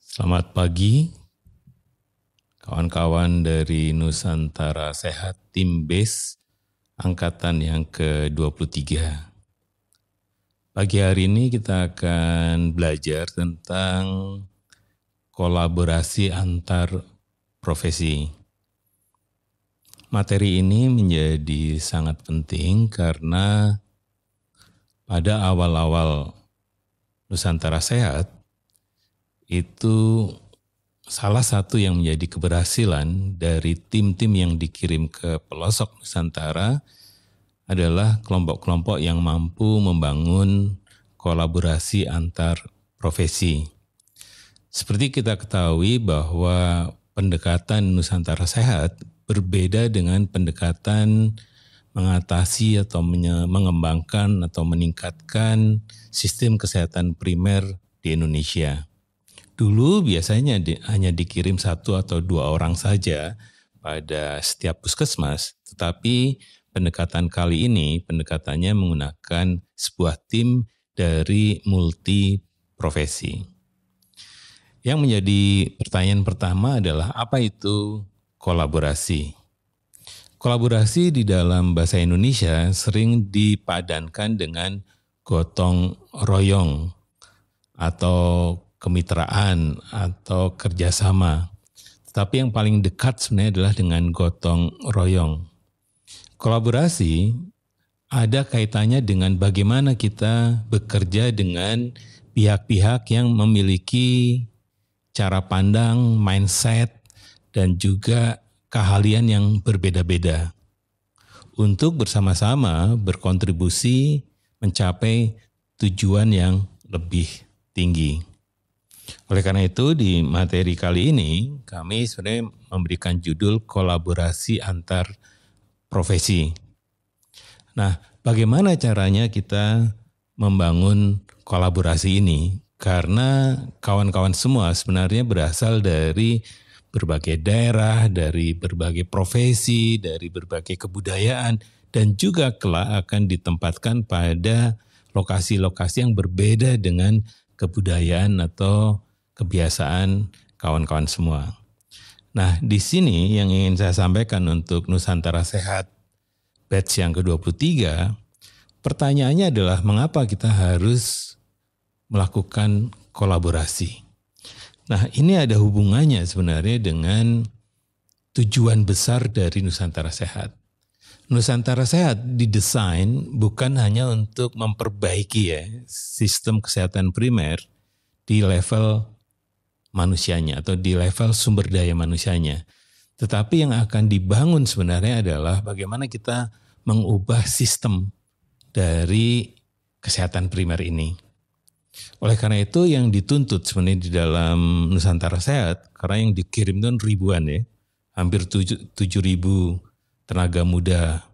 Selamat pagi, kawan-kawan dari Nusantara Sehat Tim Base Angkatan yang ke-23. Pagi hari ini kita akan belajar tentang kolaborasi antar profesi. Materi ini menjadi sangat penting karena pada awal-awal Nusantara Sehat, itu salah satu yang menjadi keberhasilan dari tim-tim yang dikirim ke pelosok Nusantara adalah kelompok-kelompok yang mampu membangun kolaborasi antar profesi. Seperti kita ketahui bahwa pendekatan Nusantara Sehat berbeda dengan pendekatan mengatasi atau mengembangkan atau meningkatkan sistem kesehatan primer di Indonesia. Dulu biasanya hanya dikirim 1 atau 2 orang saja pada setiap puskesmas, tetapi pendekatan kali ini pendekatannya menggunakan sebuah tim dari multi profesi. Yang menjadi pertanyaan pertama adalah apa itu kolaborasi? Kolaborasi di dalam bahasa Indonesia sering dipadankan dengan gotong royong atau kemitraan atau kerjasama. Tetapi yang paling dekat sebenarnya adalah dengan gotong royong. Kolaborasi ada kaitannya dengan bagaimana kita bekerja dengan pihak-pihak yang memiliki cara pandang, mindset, dan juga keahlian yang berbeda-beda untuk bersama-sama berkontribusi mencapai tujuan yang lebih tinggi. Oleh karena itu di materi kali ini kami sebenarnya memberikan judul kolaborasi antar profesi. Nah, bagaimana caranya kita membangun kolaborasi ini? Karena kawan-kawan semua sebenarnya berasal dari berbagai daerah, dari berbagai profesi, dari berbagai kebudayaan, dan juga kelak akan ditempatkan pada lokasi-lokasi yang berbeda dengan kebudayaan atau kebiasaan kawan-kawan semua. Nah, di sini yang ingin saya sampaikan untuk Nusantara Sehat batch yang ke-23, pertanyaannya adalah mengapa kita harus melakukan kolaborasi? Nah, ini ada hubungannya sebenarnya dengan tujuan besar dari Nusantara Sehat. Nusantara Sehat didesain bukan hanya untuk memperbaiki sistem kesehatan primer di level manusianya atau di level sumber daya manusianya. Tetapi yang akan dibangun sebenarnya adalah bagaimana kita mengubah sistem dari kesehatan primer ini. Oleh karena itu yang dituntut sebenarnya di dalam Nusantara Sehat, karena yang dikirim itu ribuan hampir 7.000 tenaga muda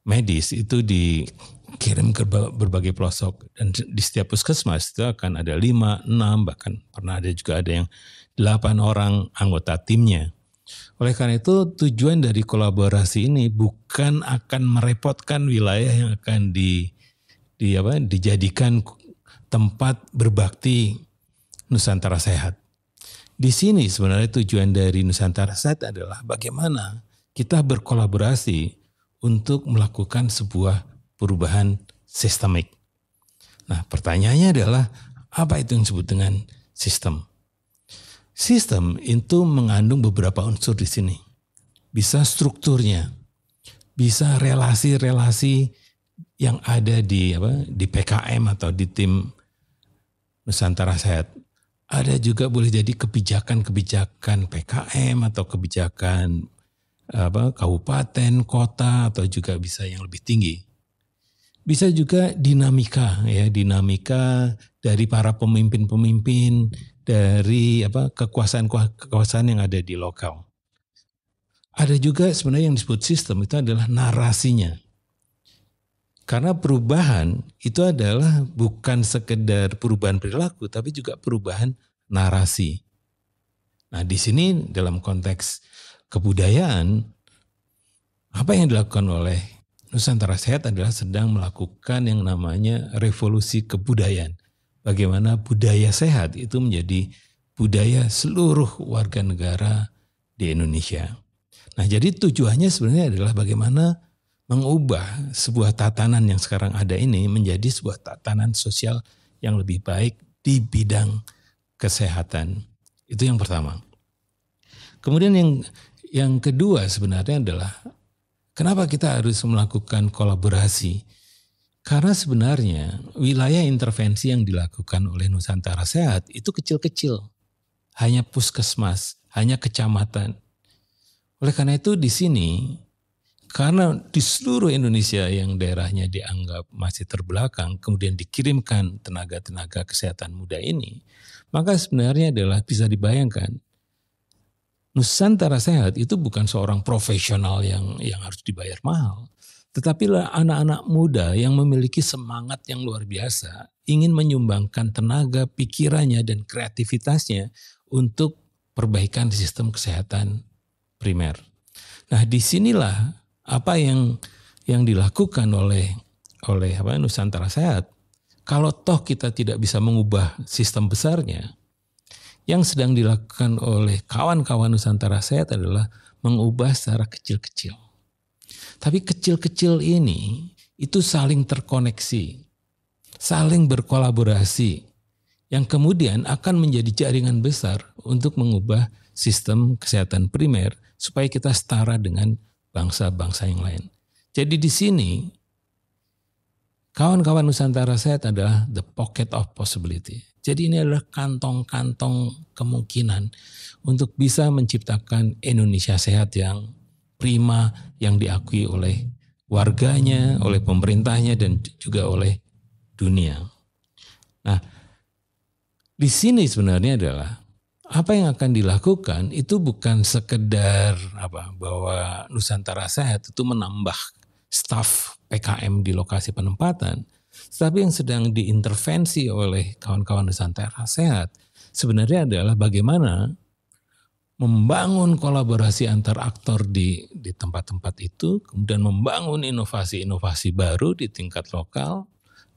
medis itu dikirim ke berbagai pelosok, dan di setiap puskesmas itu akan ada 5, 6, bahkan pernah ada juga ada yang 8 orang anggota timnya. Oleh karena itu tujuan dari kolaborasi ini bukan akan merepotkan wilayah yang akan dijadikan tempat berbakti Nusantara Sehat. Di sini sebenarnya tujuan dari Nusantara Sehat adalah bagaimana kita berkolaborasi untuk melakukan sebuah perubahan sistemik. Nah, pertanyaannya adalah apa itu yang disebut dengan sistem? Sistem itu mengandung beberapa unsur di sini. Bisa strukturnya, bisa relasi-relasi yang ada di PKM atau di tim Nusantara Sehat. Ada juga boleh jadi kebijakan-kebijakan PKM atau kebijakan kabupaten, kota, atau juga bisa yang lebih tinggi. Bisa juga dinamika dari para pemimpin-pemimpin, dari kekuasaan yang ada di lokal. Ada juga sebenarnya yang disebut sistem itu adalah narasinya. Karena perubahan itu adalah bukan sekedar perubahan perilaku, tapi juga perubahan narasi. Nah, di sini dalam konteks kebudayaan, apa yang dilakukan oleh Nusantara Sehat adalah sedang melakukan yang namanya revolusi kebudayaan. Bagaimana budaya sehat itu menjadi budaya seluruh warga negara di Indonesia. Nah, jadi tujuannya sebenarnya adalah bagaimana mengubah sebuah tatanan yang sekarang ada ini menjadi sebuah tatanan sosial yang lebih baik di bidang kesehatan. Itu yang pertama. Kemudian yang kedua sebenarnya adalah kenapa kita harus melakukan kolaborasi? Karena sebenarnya wilayah intervensi yang dilakukan oleh Nusantara Sehat itu kecil-kecil. Hanya puskesmas, hanya kecamatan. Oleh karena itu di sini, karena di seluruh Indonesia yang daerahnya dianggap masih terbelakang, kemudian dikirimkan tenaga-tenaga kesehatan muda ini, maka sebenarnya adalah bisa dibayangkan, Nusantara Sehat itu bukan seorang profesional yang harus dibayar mahal, tetapi anak-anak muda yang memiliki semangat yang luar biasa, ingin menyumbangkan tenaga, pikirannya, dan kreativitasnya untuk perbaikan sistem kesehatan primer. Nah, disinilah apa yang dilakukan oleh Nusantara Sehat. Kalau toh kita tidak bisa mengubah sistem besarnya, yang sedang dilakukan oleh kawan-kawan Nusantara Sehat adalah mengubah secara kecil-kecil. Tapi kecil-kecil ini itu saling terkoneksi, saling berkolaborasi, yang kemudian akan menjadi jaringan besar untuk mengubah sistem kesehatan primer supaya kita setara dengan bangsa-bangsa yang lain. Jadi di sini kawan-kawan Nusantara Sehat adalah the pocket of possibility. Jadi ini adalah kantong-kantong kemungkinan untuk bisa menciptakan Indonesia sehat yang prima, yang diakui oleh warganya, oleh pemerintahnya, dan juga oleh dunia. Nah, di sini sebenarnya adalah apa yang akan dilakukan itu bukan sekedar bahwa Nusantara Sehat itu menambah staf PKM di lokasi penempatan, tetapi yang sedang diintervensi oleh kawan-kawan Nusantara Sehat sebenarnya adalah bagaimana membangun kolaborasi antar aktor di tempat-tempat itu, kemudian membangun inovasi-inovasi baru di tingkat lokal,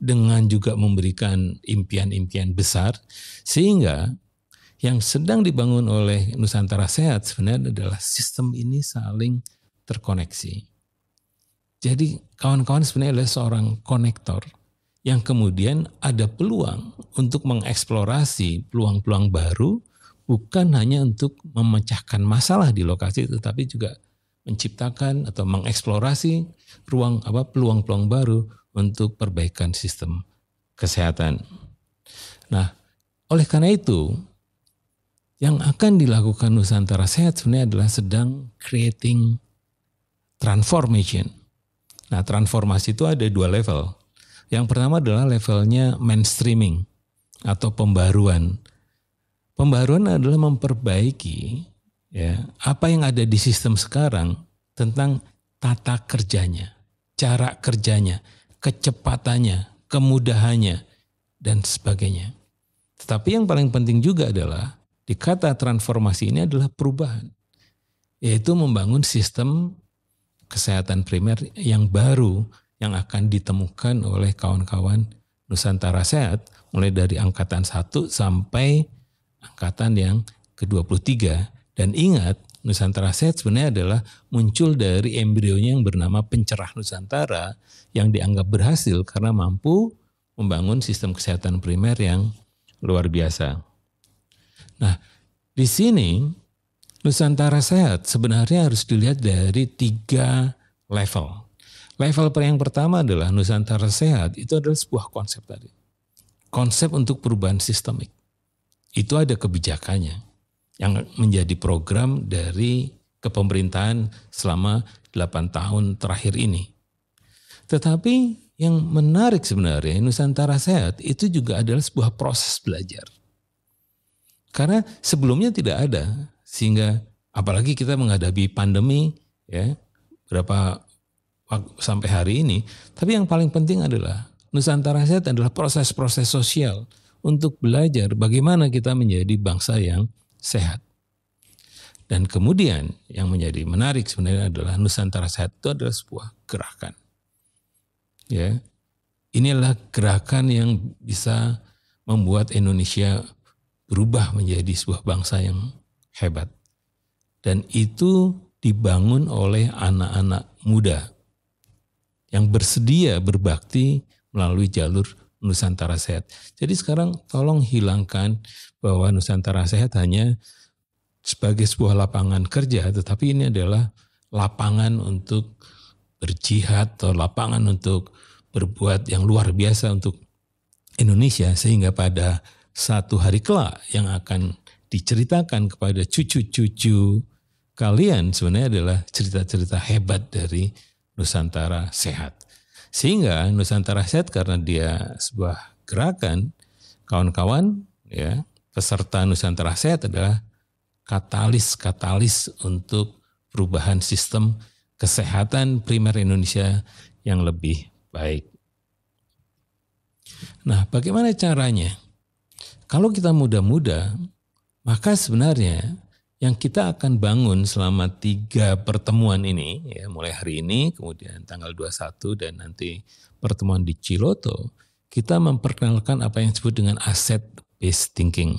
dengan juga memberikan impian-impian besar, sehingga yang sedang dibangun oleh Nusantara Sehat sebenarnya adalah sistem ini saling terkoneksi. Jadi kawan-kawan sebenarnya adalah seorang konektor yang kemudian ada peluang untuk mengeksplorasi peluang-peluang baru, bukan hanya untuk memecahkan masalah di lokasi, tetapi juga menciptakan atau mengeksplorasi peluang-peluang baru untuk perbaikan sistem kesehatan. Nah, oleh karena itu, yang akan dilakukan Nusantara Sehat sebenarnya adalah sedang creating transformation. Nah, transformasi itu ada dua level. Yang pertama adalah levelnya mainstreaming atau pembaruan. Pembaruan adalah memperbaiki apa yang ada di sistem sekarang tentang tata kerjanya, cara kerjanya, kecepatannya, kemudahannya, dan sebagainya. Tetapi yang paling penting juga adalah di kata transformasi ini adalah perubahan, yaitu membangun sistem kesehatan primer yang baru yang akan ditemukan oleh kawan-kawan Nusantara Sehat mulai dari angkatan 1 sampai angkatan yang ke-23. Dan ingat, Nusantara Sehat sebenarnya adalah muncul dari embrionya yang bernama Pencerah Nusantara yang dianggap berhasil karena mampu membangun sistem kesehatan primer yang luar biasa. Nah, di sini Nusantara Sehat sebenarnya harus dilihat dari 3 level. Level yang pertama adalah Nusantara Sehat itu adalah sebuah konsep tadi. Konsep untuk perubahan sistemik. Itu ada kebijakannya yang menjadi program dari kepemerintahan selama 8 tahun terakhir ini. Tetapi yang menarik sebenarnya Nusantara Sehat itu juga adalah sebuah proses belajar. Karena sebelumnya tidak ada, sehingga apalagi kita menghadapi pandemi berapa sampai hari ini. Tapi yang paling penting adalah Nusantara Sehat adalah proses-proses sosial untuk belajar bagaimana kita menjadi bangsa yang sehat. Dan kemudian yang menjadi menarik sebenarnya adalah Nusantara Sehat itu adalah sebuah gerakan. Inilah gerakan yang bisa membuat Indonesia berubah menjadi sebuah bangsa yang hebat. Dan itu dibangun oleh anak-anak muda yang bersedia berbakti melalui jalur Nusantara Sehat. Jadi sekarang tolong hilangkan bahwa Nusantara Sehat hanya sebagai sebuah lapangan kerja, tetapi ini adalah lapangan untuk berjihad atau lapangan untuk berbuat yang luar biasa untuk Indonesia, sehingga pada satu hari kelak yang akan diceritakan kepada cucu-cucu kalian sebenarnya adalah cerita-cerita hebat dari Nusantara Sehat. Sehingga Nusantara Sehat karena dia sebuah gerakan, kawan-kawan ya, peserta Nusantara Sehat adalah katalis untuk perubahan sistem kesehatan primer Indonesia yang lebih baik. Nah, bagaimana caranya? Kalau kita muda-muda, maka sebenarnya yang kita akan bangun selama 3 pertemuan ini, ya, mulai hari ini, kemudian tanggal 21 dan nanti pertemuan di Ciloto, kita memperkenalkan apa yang disebut dengan asset-based thinking.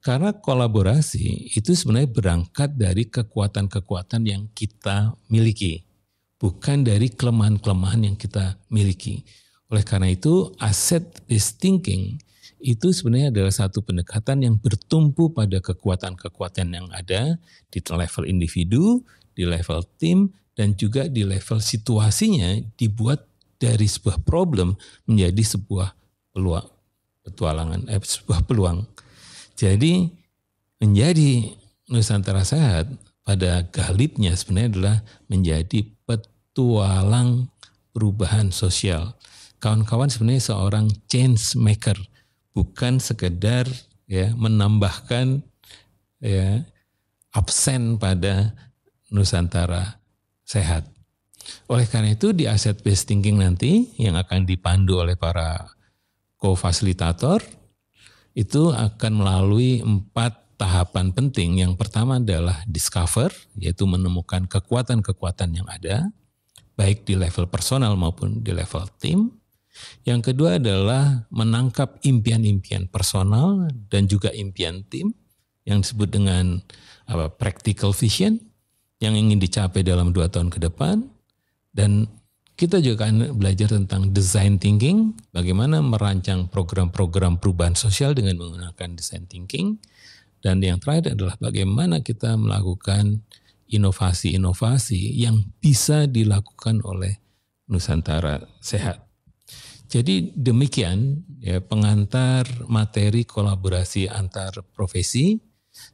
Karena kolaborasi itu sebenarnya berangkat dari kekuatan-kekuatan yang kita miliki, bukan dari kelemahan-kelemahan yang kita miliki. Oleh karena itu, asset-based thinking itu sebenarnya adalah satu pendekatan yang bertumpu pada kekuatan-kekuatan yang ada di level individu, di level tim, dan juga di level situasinya dibuat dari sebuah problem menjadi sebuah peluang. Jadi menjadi Nusantara Sehat pada galibnya sebenarnya adalah menjadi petualang perubahan sosial. Kawan-kawan sebenarnya seorang change maker, bukan sekedar ya menambahkan ya absen pada Nusantara Sehat. Oleh karena itu di asset based thinking nanti yang akan dipandu oleh para co-fasilitator itu akan melalui 4 tahapan penting. Yang pertama adalah discover, yaitu menemukan kekuatan-kekuatan yang ada, baik di level personal maupun di level tim. Yang kedua adalah menangkap impian-impian personal dan juga impian tim yang disebut dengan practical vision yang ingin dicapai dalam 2 tahun ke depan. Dan kita juga akan belajar tentang design thinking, bagaimana merancang program-program perubahan sosial dengan menggunakan design thinking. Dan yang terakhir adalah bagaimana kita melakukan inovasi-inovasi yang bisa dilakukan oleh Nusantara Sehat. Jadi demikian ya pengantar materi kolaborasi antar profesi.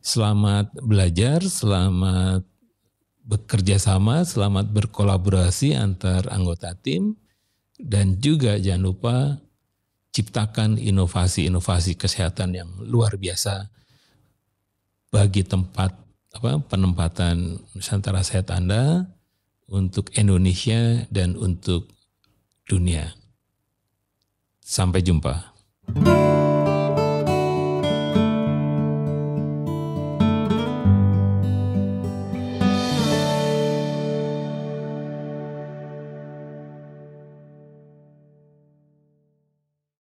Selamat belajar, selamat bekerja sama, selamat berkolaborasi antar anggota tim, dan juga jangan lupa ciptakan inovasi-inovasi kesehatan yang luar biasa bagi penempatan Nusantara Sehat Anda untuk Indonesia dan untuk dunia. Sampai jumpa.